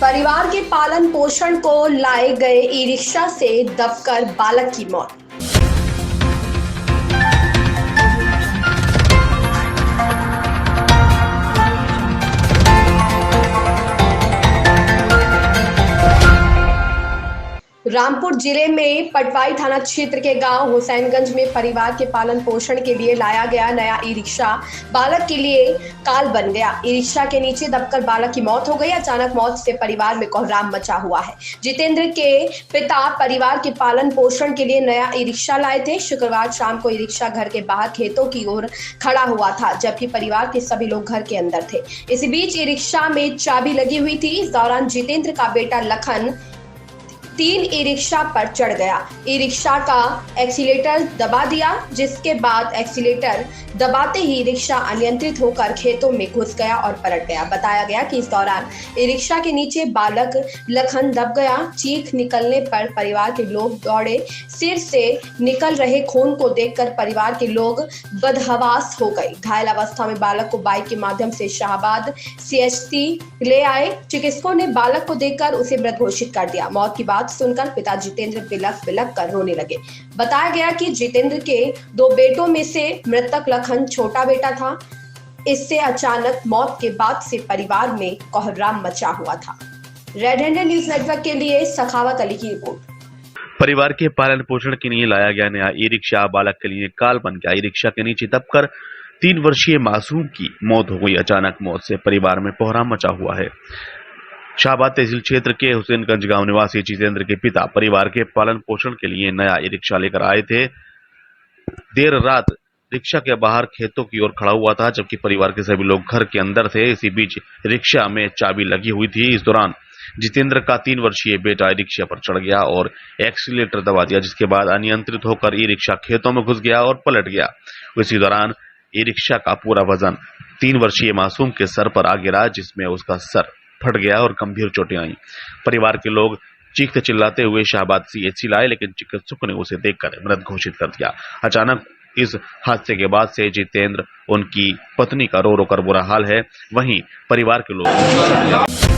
परिवार के पालन पोषण को लाए गए ई रिक्शा से दबकर बालक की मौत। रामपुर जिले में पटवाई थाना क्षेत्र के गांव हुसैनगंज में परिवार के पालन पोषण के लिए लाया गया नया ई रिक्शा बालक के लिए काल बन गया। ई रिक्शा के नीचे दबकर बालक की मौत हो गई। अचानक मौत से परिवार में कोहराम मचा हुआ है। जितेंद्र के पिता परिवार के पालन पोषण के लिए नया ई रिक्शा लाए थे। शुक्रवार शाम को ई रिक्शा घर के बाहर खेतों की ओर खड़ा हुआ था, जबकि परिवार के सभी लोग घर के अंदर थे। इसी बीच ई रिक्शा में चाबी लगी हुई थी। इस दौरान जितेंद्र का बेटा लखन 3 ई रिक्शा पर चढ़ गया। ई रिक्शा का एक्सीलेटर दबा दिया, जिसके बाद एक्सीलेटर दबाते ही रिक्शा अनियंत्रित होकर खेतों में घुस गया और पलट गया। बताया गया कि इस दौरान ई रिक्शा के नीचे बालक लखन दब गया। चीख निकलने पर परिवार के लोग दौड़े। सिर से निकल रहे खून को देखकर परिवार के लोग बदहवास हो गए। घायल अवस्था में बालक को बाइक के माध्यम से शाहबाद CHC ले आए। चिकित्सकों ने बालक को देखकर उसे मृत घोषित कर दिया। मौत की बात सुनकर पिता जितेंद्र बिलख बिलख कर रोने लगे। बताया गया कि जितेंद्र के 2 बेटों में से मृतक लखन छोटा बेटा था। इससे अचानक मौत के बाद से परिवार में कोहराम मचा हुआ था। रेड हैंडेड न्यूज नेटवर्क के लिए सखावत अली की रिपोर्ट। परिवार के पालन पोषण के लिए लाया गया नया ई रिक्शा बालक के लिए काल बन गया। ई रिक्शा के नीचे दबकर 3 वर्षीय मासूम की मौत हो गई। अचानक मौत से परिवार में कोहराम मचा हुआ है। शाहबाद तहसील क्षेत्र के हुसैनगंज गांव निवासी जितेंद्र के पिता परिवार के पालन पोषण के लिए नया ई रिक्शा लेकर आए थे। देर रात रिक्शा के बाहर खेतों की ओर खड़ा हुआ था, जबकि परिवार के सभी लोग घर के अंदर थे। इसी बीच रिक्शा में चाबी लगी हुई थी। इस दौरान जितेंद्र का 3 वर्षीय बेटा ई रिक्शा पर चढ़ गया और एक्सीलेटर दबा दिया, जिसके बाद अनियंत्रित होकर ई रिक्शा खेतों में घुस गया और पलट गया। इसी दौरान ई रिक्शा का पूरा वजन 3 वर्षीय मासूम के सर पर आ गिरा, जिसमें उसका सर फट गया और गंभीर चोटें आई। परिवार के लोग चीखते चिल्लाते हुए शाहबाद CHC लाए, लेकिन चिकित्सकों ने उसे देखकर मृत घोषित कर दिया। अचानक इस हादसे के बाद से जितेंद्र, उनकी पत्नी का रो रो कर बुरा हाल है। वहीं परिवार के लोग